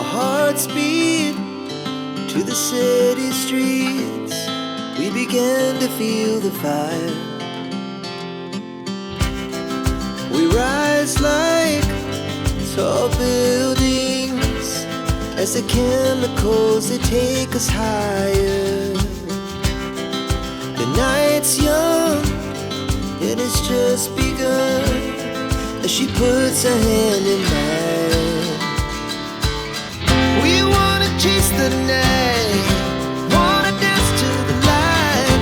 Our hearts beat to the city streets. We began to feel the fire. We rise like tall buildings as the chemicals, they take us higher. The night's young, it has just begun, as she puts her hand in mine. We wanna chase the night, wanna dance to the light,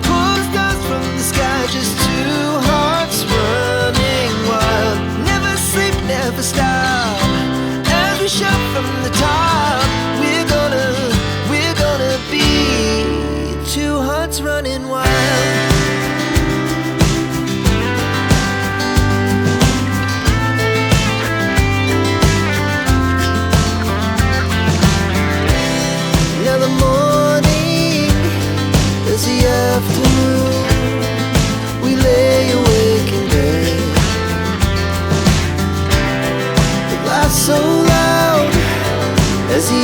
pull the stars from the sky, just two hearts running wild. Never sleep, never stop, as we shout from the top. We're gonna be two hearts running wild. Now the morning is the afternoon. We lay awake in bed. The laughs so loud as the